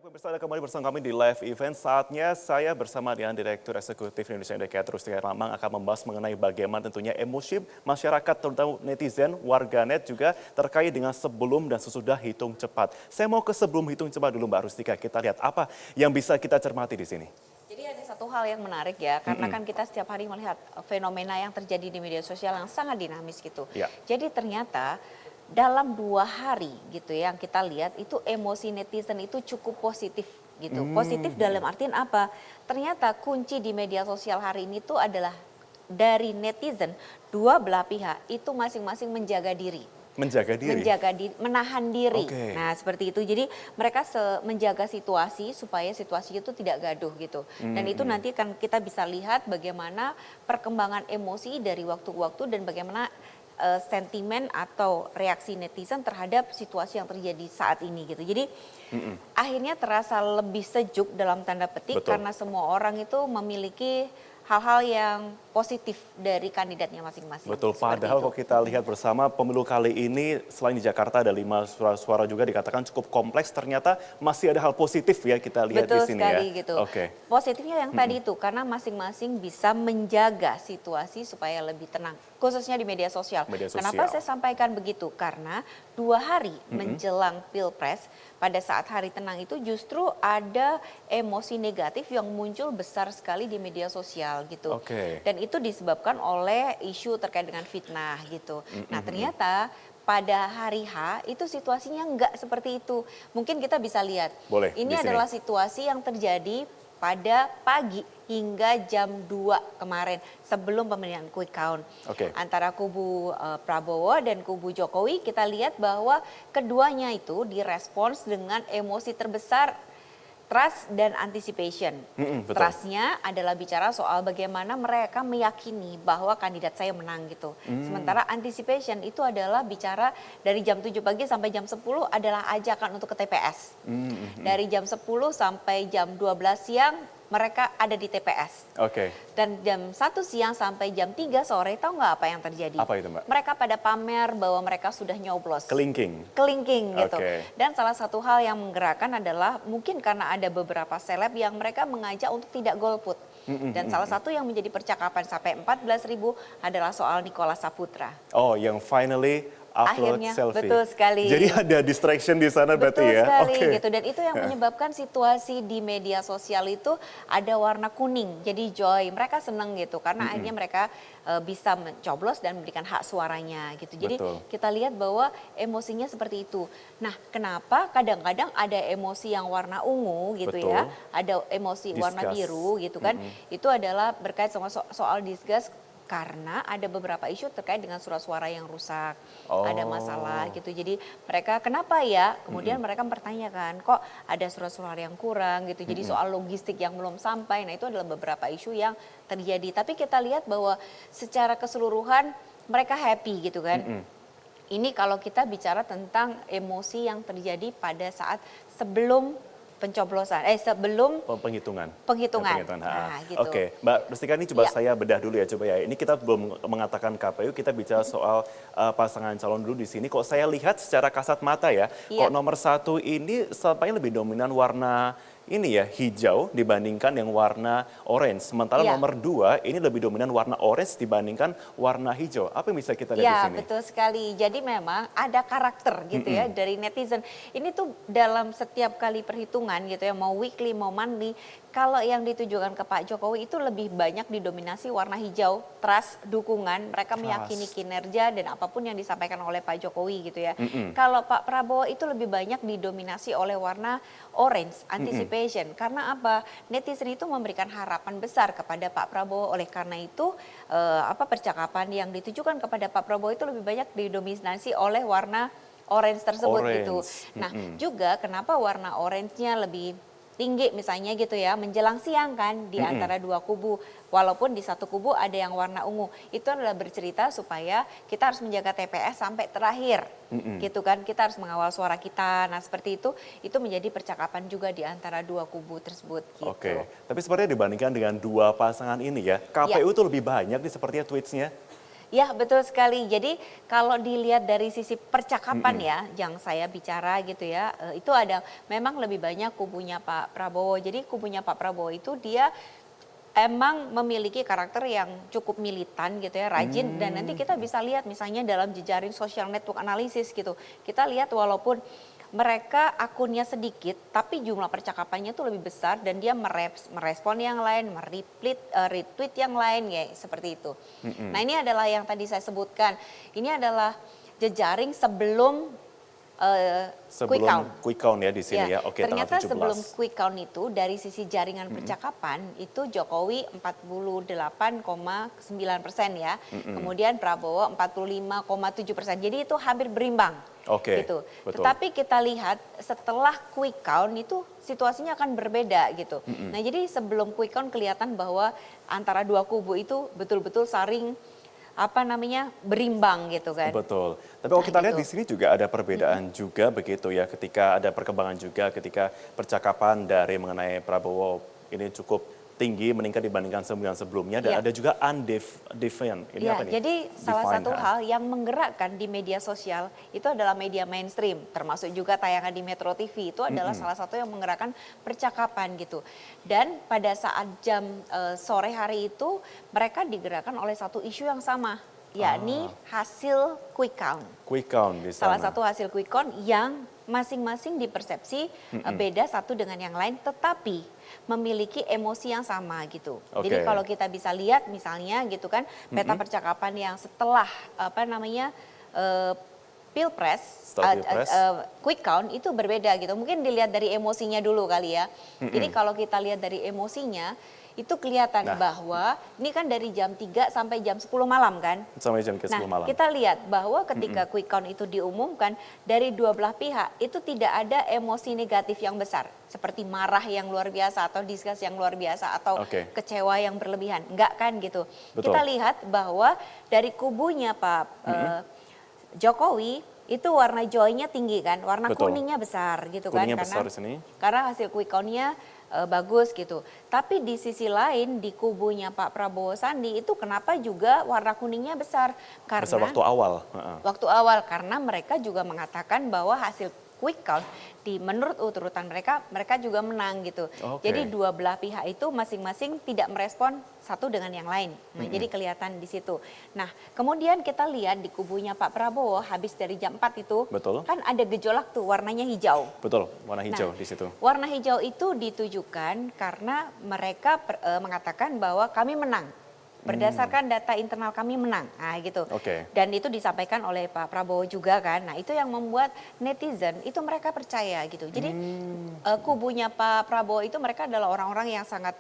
Baik, pemirsa, Anda kembali bersama kami di live event. Saatnya saya bersama dengan Direktur Eksekutif Indonesia Indicator Rustika Herlambang akan membahas mengenai bagaimana tentunya emosi masyarakat, terutama netizen, warganet juga terkait dengan sebelum dan sesudah hitung cepat. Saya mau ke sebelum hitung cepat dulu, Mbak Rustika. Kita lihat apa yang bisa kita cermati di sini. Jadi ada satu hal yang menarik ya, karena kan kita setiap hari melihat fenomena yang terjadi di media sosial yang sangat dinamis gitu. Ya. Jadi ternyata dalam 2 hari gitu ya, yang kita lihat itu emosi netizen itu cukup positif gitu. Positif dalam artian apa? Ternyata kunci di media sosial hari ini tuh adalah dari netizen, dua belah pihak itu masing-masing menjaga diri. Menjaga diri. Menahan diri. Oke. Nah, seperti itu. Jadi mereka menjaga situasi supaya situasi itu tidak gaduh gitu. Dan itu nanti kan kita bisa lihat bagaimana perkembangan emosi dari waktu ke waktu dan bagaimana sentimen atau reaksi netizen terhadap situasi yang terjadi saat ini gitu. Jadi akhirnya terasa lebih sejuk dalam tanda petik. Betul. Karena semua orang itu memiliki hal-hal yang positif dari kandidatnya masing-masing. Betul, Seperti padahal itu. kalau kita lihat bersama pemilu kali ini selain di Jakarta ada 5 suara juga dikatakan cukup kompleks, ternyata masih ada hal positif ya kita lihat Betul di sini sekali ya. gitu. Oke. Positifnya yang tadi itu karena masing-masing bisa menjaga situasi supaya lebih tenang, khususnya di media sosial. Media Kenapa sosial. saya sampaikan begitu? Karena 2 hari menjelang Pilpres, pada saat hari tenang itu justru ada emosi negatif yang muncul besar sekali di media sosial gitu. Oke. Dan itu disebabkan oleh isu terkait dengan fitnah gitu. Nah, ternyata pada hari H itu situasinya enggak seperti itu. Mungkin kita bisa lihat. Boleh, Ini di sini. adalah situasi yang terjadi pada pagi hingga jam 2 kemarin sebelum pemilihan quick count. Oke. Antara kubu Prabowo dan kubu Jokowi kita lihat bahwa keduanya itu direspons dengan emosi terbesar, trust dan anticipation. Betul. Trustnya adalah bicara soal bagaimana mereka meyakini bahwa kandidat saya menang gitu. Sementara anticipation itu adalah bicara dari jam 7 pagi sampai jam 10 adalah ajakan untuk ke TPS. Dari jam 10 sampai jam 12 siang mereka ada di TPS. Oke. Dan jam 1 siang sampai jam 3 sore tahu nggak apa yang terjadi? Apa itu, Mbak? Mereka pada pamer bahwa mereka sudah nyoblos. Kelingking. Kelingking gitu. Oke. Dan salah satu hal yang menggerakkan adalah mungkin karena ada beberapa seleb yang mereka mengajak untuk tidak golput. Dan salah satu yang menjadi percakapan sampai 14.000 adalah soal Nicholas Saputra. Oh, yang finally upload Akhirnya, selfie. betul sekali. Jadi ada distraction di sana berarti Betul ya. sekali Oke. gitu, dan itu yang menyebabkan situasi di media sosial itu ada warna kuning, jadi joy, mereka seneng gitu karena akhirnya mereka bisa mencoblos dan memberikan hak suaranya gitu. Jadi Betul. kita lihat bahwa emosinya seperti itu. Nah, kenapa kadang-kadang ada emosi yang warna ungu gitu ya, Betul. ada emosi warna Disgust. biru gitu kan, itu adalah berkait sama soal disgust. Karena ada beberapa isu terkait dengan surat suara yang rusak, ada masalah gitu. Jadi mereka kenapa ya? Kemudian mereka mempertanyakan kok ada surat suara yang kurang gitu. Jadi soal logistik yang belum sampai. Nah, itu adalah beberapa isu yang terjadi. Tapi kita lihat bahwa secara keseluruhan mereka happy gitu kan. Ini kalau kita bicara tentang emosi yang terjadi pada saat sebelum pencoblosan, sebelum Penghitungan. penghitungan. Ha. Nah, gitu. Oke, Mbak Rustika, ini coba Ya. saya bedah dulu ya, coba ya. Ini kita belum mengatakan KPU, kita bicara soal pasangan calon dulu di sini. Kok saya lihat secara kasat mata ya, Iya. kok nomor 1 ini sepertinya lebih dominan warna ini ya, hijau dibandingkan yang warna orange. Sementara Iya. nomor 2 ini lebih dominan warna orange dibandingkan warna hijau. Apa yang bisa kita lihat di Ya, sini? betul sekali. Jadi memang ada karakter gitu ya dari netizen. Ini tuh dalam setiap kali perhitungan gitu ya, mau weekly mau monthly, kalau yang ditujukan ke Pak Jokowi itu lebih banyak didominasi warna hijau, trust, dukungan, mereka meyakini Trust. kinerja dan apapun yang disampaikan oleh Pak Jokowi gitu ya. Kalau Pak Prabowo itu lebih banyak didominasi oleh warna orange, anticipation. Karena apa? Netizen itu memberikan harapan besar kepada Pak Prabowo. Oleh karena itu percakapan yang ditujukan kepada Pak Prabowo itu lebih banyak didominasi oleh warna orange tersebut gitu. Orange. Nah, juga kenapa warna orange-nya lebih tinggi misalnya gitu ya, menjelang siang kan di antara dua kubu. Walaupun di satu kubu ada yang warna ungu. Itu adalah bercerita supaya kita harus menjaga TPS sampai terakhir. Gitu kan, kita harus mengawal suara kita. Nah, seperti itu menjadi percakapan juga di antara dua kubu tersebut gitu. Oke, tapi sebenarnya dibandingkan dengan dua pasangan ini ya, KPU itu lebih banyak nih sepertinya tweets-nya. Ya, betul sekali. Jadi kalau dilihat dari sisi percakapan ya, yang saya bicara gitu ya, itu ada memang lebih banyak kubunya Pak Prabowo. Jadi kubunya Pak Prabowo itu dia emang memiliki karakter yang cukup militan gitu ya, rajin, dan nanti kita bisa lihat misalnya dalam jejaring social network analysis gitu. Kita lihat walaupun mereka akunnya sedikit, tapi jumlah percakapannya tuh lebih besar dan dia merespon yang lain, retweet yang lain ya seperti itu. Nah ini adalah yang tadi saya sebutkan. Ini adalah jejaring sebelum quick count. Sebelum quick count ya di sini ya. Oke, tanggal Ternyata 17. sebelum quick count itu dari sisi jaringan percakapan itu Jokowi 48,9% ya. Kemudian Prabowo 45,7%. Jadi itu hampir berimbang. Oke, Gitu. betul. Tetapi kita lihat setelah quick count itu situasinya akan berbeda gitu. Nah, jadi sebelum quick count kelihatan bahwa antara dua kubu itu betul-betul saling berimbang gitu kan. Betul. Tapi kalau kita lihat gitu. di sini juga ada perbedaan juga begitu ya, ketika ada perkembangan juga ketika percakapan dari mengenai Prabowo ini cukup tinggi meningkat dibandingkan sebulan sebelumnya dan Iya. ada juga undefined. Ini Ya, apa nih? jadi salah Defined, satu hal yang menggerakkan di media sosial itu adalah media mainstream, termasuk juga tayangan di Metro TV. Itu adalah salah satu yang menggerakkan percakapan gitu. Dan pada saat jam sore hari itu mereka digerakkan oleh satu isu yang sama, yakni hasil quick count. Quick count di sana. Salah satu hasil quick count yang masing-masing dipersepsi beda satu dengan yang lain, tetapi memiliki emosi yang sama gitu. Oke. Jadi kalau kita bisa lihat misalnya gitu kan peta percakapan yang setelah Pilpres, Setelah Pilpres. quick count itu berbeda gitu. Mungkin dilihat dari emosinya dulu kali ya. Jadi kalau kita lihat dari emosinya itu kelihatan bahwa ini kan dari jam 3 sampai jam 10 malam kan. Sampai jam ke-10 Nah, malam. kita lihat bahwa ketika quick count itu diumumkan dari dua belah pihak itu tidak ada emosi negatif yang besar seperti marah yang luar biasa atau disgust yang luar biasa atau Oke. kecewa yang berlebihan. Enggak kan gitu. Betul. Kita lihat bahwa dari kubunya Pak Jokowi itu warna joy-nya tinggi kan, warna Betul. kuningnya besar gitu Kuningnya kan besar di sini. karena hasil quick count-nya bagus gitu. Tapi di sisi lain di kubunya Pak Prabowo Sandi itu kenapa juga warna kuningnya besar? Besar Karena waktu awal. Heeh. waktu awal karena mereka juga mengatakan bahwa hasil quick count menurut urutan mereka juga menang gitu. Oke. Jadi dua belah pihak itu masing-masing tidak merespon satu dengan yang lain. Nah, jadi kelihatan di situ. Nah, kemudian kita lihat di kubunya Pak Prabowo habis dari jam 4 itu Betul. kan ada gejolak tuh warnanya hijau. Betul, warna hijau Nah, di situ. Warna hijau itu ditujukan karena mereka mengatakan bahwa kami menang. Berdasarkan data internal kami menang. Nah, gitu. Oke. Dan itu disampaikan oleh Pak Prabowo juga kan. Nah, itu yang membuat netizen itu mereka percaya gitu. Jadi kubunya Pak Prabowo itu mereka adalah orang-orang yang sangat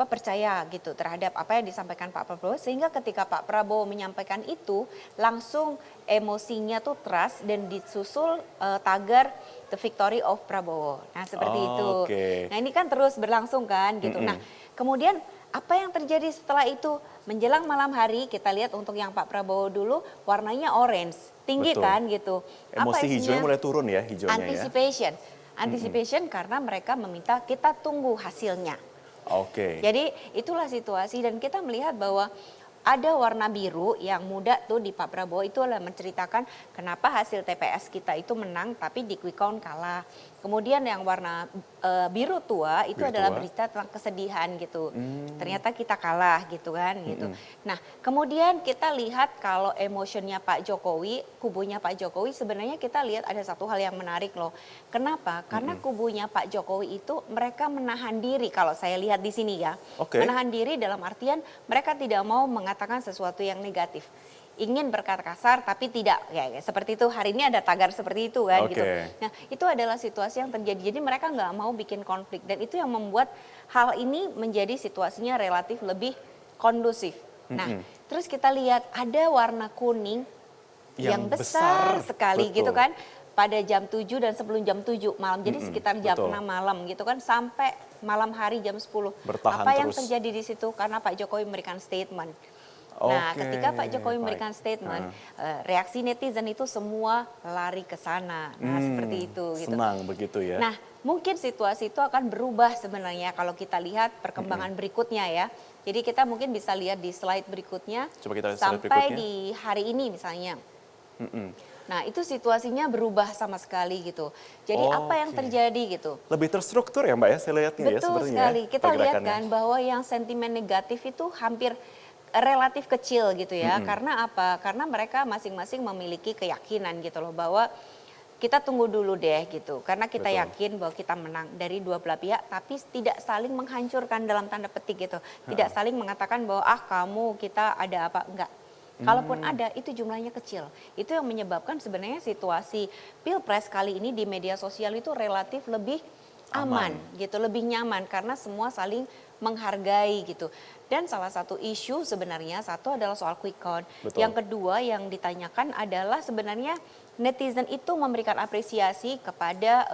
percaya gitu terhadap apa yang disampaikan Pak Prabowo, sehingga ketika Pak Prabowo menyampaikan itu langsung emosinya tuh trust dan disusul tagar The Victory of Prabowo. Nah, seperti itu. Oke. Nah, ini kan terus berlangsung kan gitu. Nah, kemudian apa yang terjadi setelah itu? Menjelang malam hari kita lihat untuk yang Pak Prabowo dulu warnanya orange, tinggi Betul. kan gitu. Emosi hijaunya isinya? mulai turun ya, hijaunya ya. Anticipation karena mereka meminta kita tunggu hasilnya. Oke. Jadi itulah situasi dan kita melihat bahwa ada warna biru yang muda tuh di Pak Prabowo itu adalah menceritakan kenapa hasil TPS kita itu menang tapi di quick count kalah. Kemudian yang warna biru tua itu Biru adalah tua. berita tentang kesedihan gitu. Ternyata kita kalah gitu kan gitu. Nah, kemudian kita lihat kalau emotionnya Pak Jokowi, kubunya Pak Jokowi sebenarnya kita lihat ada satu hal yang menarik loh. Kenapa? Karena kubunya Pak Jokowi itu mereka menahan diri kalau saya lihat di sini ya. Oke. Menahan diri dalam artian mereka tidak mau mengatakan sesuatu yang negatif. Ingin berkata kasar tapi tidak ya seperti itu. Hari ini ada tagar seperti itu kan Oke. gitu. Nah, itu adalah situasi yang terjadi. Jadi mereka nggak mau bikin konflik dan itu yang membuat hal ini menjadi situasinya relatif lebih kondusif. Nah, terus kita lihat ada warna kuning yang besar sekali betul. gitu kan pada jam 7 dan sebelum jam 7 malam. Jadi sekitar jam betul. 6 malam gitu kan sampai malam hari jam 10. Bertahan Apa yang terus. terjadi di situ? Karena Pak Jokowi memberikan statement. Nah, Oke, ketika Pak Jokowi baik. memberikan statement, reaksi netizen itu semua lari ke sana. Nah, seperti itu gitu. Senang begitu ya. Nah, mungkin situasi itu akan berubah sebenarnya kalau kita lihat perkembangan berikutnya ya. Jadi kita mungkin bisa lihat di slide berikutnya Coba kita lihat slide sampai berikutnya. di hari ini misalnya. Mm-mm. Nah itu situasinya berubah sama sekali gitu. Jadi apa yang Oke. terjadi gitu. Lebih terstruktur ya Mbak ya, saya lihatnya ya Betul sepertinya ya, sekali. Kita lihat pergerakannya. kan bahwa yang sentimen negatif itu hampir relatif kecil gitu ya. Karena apa? Karena mereka masing-masing memiliki keyakinan gitu loh bahwa kita tunggu dulu deh gitu. Karena kita Betul. yakin bahwa kita menang dari dua belah pihak tapi tidak saling menghancurkan dalam tanda petik gitu. Tidak saling mengatakan bahwa kamu kita ada apa enggak. Kalaupun ada itu jumlahnya kecil. Itu yang menyebabkan sebenarnya situasi Pilpres kali ini di media sosial itu relatif lebih aman gitu, lebih nyaman karena semua saling menghargai gitu. Dan salah satu isu sebenarnya satu adalah soal quick count. Betul. Yang kedua yang ditanyakan adalah sebenarnya netizen itu memberikan apresiasi kepada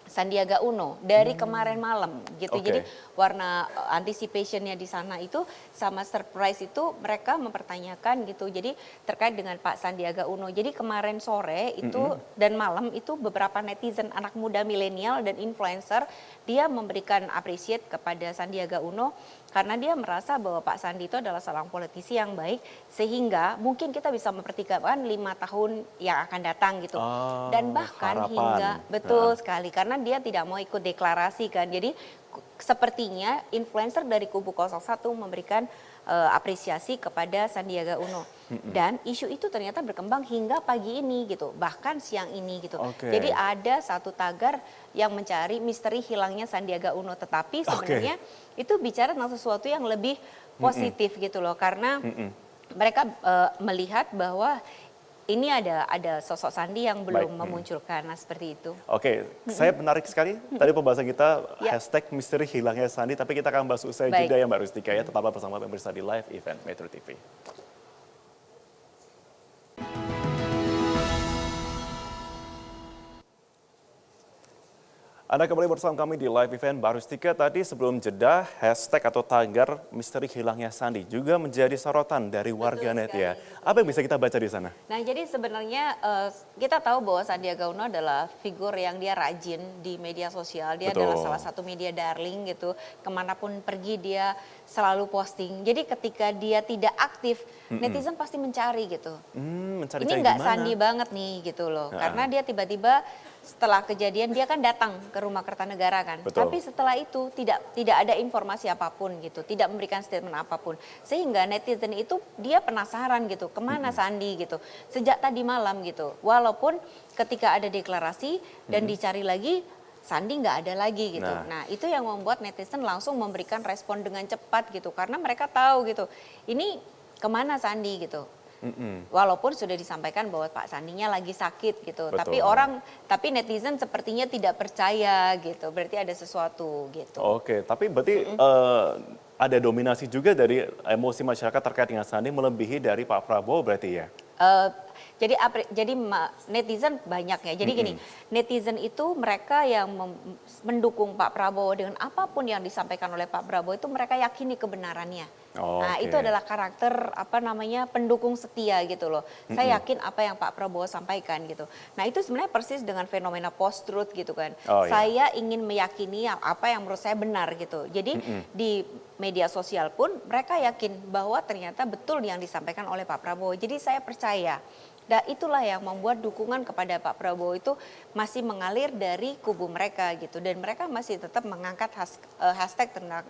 Sandiaga Uno dari kemarin malam gitu. Oke. Jadi warna anticipationnya di sana itu sama surprise itu mereka mempertanyakan gitu. Jadi terkait dengan Pak Sandiaga Uno. Jadi kemarin sore itu dan malam itu beberapa netizen anak muda milenial dan influencer dia memberikan appreciate kepada Sandiaga Uno karena dia merasa bahwa Pak Sandi itu adalah seorang politisi yang baik sehingga mungkin kita bisa mempertimbangkan 5 tahun yang akan datang gitu. Oh, Dan bahkan harapan. hingga betul sekali karena dia tidak mau ikut deklarasi kan. Jadi sepertinya influencer dari kubu 01 memberikan apresiasi kepada Sandiaga Uno. Dan isu itu ternyata berkembang hingga pagi ini gitu, bahkan siang ini gitu. Oke. Jadi ada satu tagar yang mencari misteri hilangnya Sandiaga Uno, tetapi sebenarnya itu bicara tentang sesuatu yang lebih positif gitu loh, karena mereka melihat bahwa ini ada sosok Sandi yang belum Baik. memunculkan, nah seperti itu. Oke, saya menarik sekali tadi pembahasan kita Ya. hashtag misteri hilangnya Sandi, tapi kita akan bahas usai Baik. jeda ya Mbak Rustika ya, tetaplah bersama pemirsa di live event Metro TV. Anda kembali bersama kami di live event Mbak Rustika. Tadi sebelum jeda, hashtag atau tagar misteri hilangnya Sandi juga menjadi sorotan dari warganet ya. Apa yang bisa kita baca di sana? Nah, jadi sebenarnya kita tahu bahwa Sandiaga Uno adalah figur yang dia rajin di media sosial. Dia Betul. adalah salah satu media darling gitu. Kemanapun pergi dia selalu posting. Jadi ketika dia tidak aktif, netizen pasti mencari gitu. Mencari Ini nggak Sandi banget nih gitu loh. Karena dia tiba-tiba setelah kejadian dia kan datang ke rumah Kertanegara kan. Betul. Tapi setelah itu tidak ada informasi apapun gitu, tidak memberikan statement apapun. Sehingga netizen itu dia penasaran gitu, kemana Sandi gitu. Sejak tadi malam gitu. Walaupun ketika ada deklarasi dan dicari lagi Sandi nggak ada lagi gitu. Nah itu yang membuat netizen langsung memberikan respon dengan cepat gitu. Karena mereka tahu gitu, ini kemana Sandi gitu. Walaupun sudah disampaikan bahwa Pak Sandinya lagi sakit gitu, Betul. tapi netizen sepertinya tidak percaya gitu, berarti ada sesuatu gitu. Oke, tapi berarti ada dominasi juga dari emosi masyarakat terkait dengan Sandi melebihi dari Pak Prabowo berarti ya? Eh, jadi netizen banyak ya. Jadi gini, netizen itu mereka yang mendukung Pak Prabowo dengan apapun yang disampaikan oleh Pak Prabowo itu mereka yakini kebenarannya. Nah, Oke. itu adalah karakter pendukung setia gitu loh. Saya yakin apa yang Pak Prabowo sampaikan gitu. Nah, itu sebenarnya persis dengan fenomena post truth gitu kan. Oh, iya. Saya ingin meyakini apa yang menurut saya benar gitu. Jadi di media sosial pun mereka yakin bahwa ternyata betul yang disampaikan oleh Pak Prabowo. Jadi saya percaya. Dan itulah yang membuat dukungan kepada Pak Prabowo itu masih mengalir dari kubu mereka gitu. Dan mereka masih tetap mengangkat hashtag tentang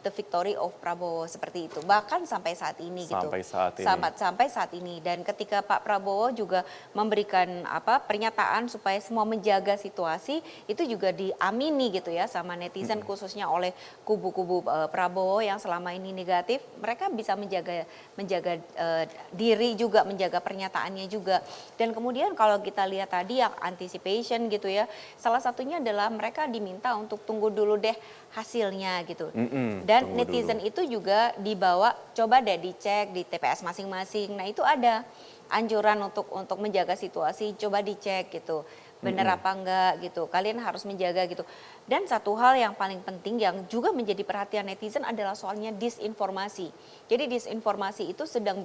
the victory of Prabowo seperti itu. Bahkan sampai saat ini gitu. Sampai saat ini. Sampai saat ini. Dan ketika Pak Prabowo juga memberikan pernyataan supaya semua menjaga situasi, itu juga diamini gitu ya sama netizen khususnya oleh kubu-kubu Prabowo yang selama ini negatif. Mereka bisa menjaga diri juga, menjaga pernyataannya juga. Dan kemudian kalau kita lihat tadi yang anticipation gitu ya, salah satunya adalah mereka diminta untuk tunggu dulu deh hasilnya gitu. Dan tunggu netizen dulu. itu juga dibawa, coba deh dicek di TPS masing-masing. Nah itu ada anjuran untuk menjaga situasi, coba dicek gitu. Benar apa enggak gitu, kalian harus menjaga gitu. Dan satu hal yang paling penting yang juga menjadi perhatian netizen adalah soalnya disinformasi. Jadi disinformasi itu sedang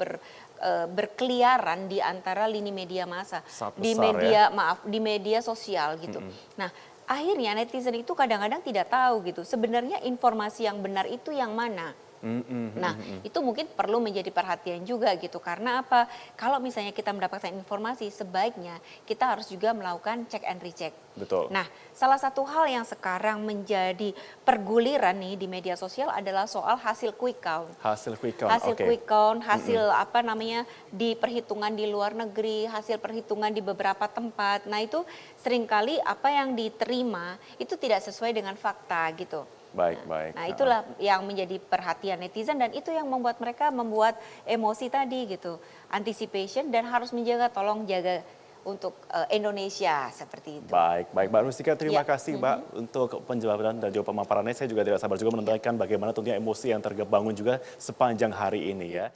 berkeliaran di antara lini media massa, Sangat di besar media di media sosial gitu. Nah akhirnya netizen itu kadang-kadang tidak tahu gitu, sebenarnya informasi yang benar itu yang mana. Nah, itu mungkin perlu menjadi perhatian juga gitu. Karena apa? Kalau misalnya kita mendapatkan informasi, sebaiknya kita harus juga melakukan check and recheck. Betul. Nah, salah satu hal yang sekarang menjadi perguliran nih di media sosial adalah soal hasil quick count. Hasil quick count, Hasil oke. quick count, hasil apa namanya di perhitungan di luar negeri, hasil perhitungan di beberapa tempat. Nah, itu seringkali apa yang diterima itu tidak sesuai dengan fakta gitu. Baik, baik. Nah, itulah yang menjadi perhatian netizen dan itu yang membuat mereka membuat emosi tadi gitu. Anticipation dan harus menjaga, tolong jaga untuk Indonesia seperti itu. Baik, baik. Mbak Rustika, terima Ya. kasih Mbak untuk penjelasan dan juga pemaparannya. Saya juga tidak sabar juga menonton bagaimana tentunya emosi yang terbangun juga sepanjang hari ini ya.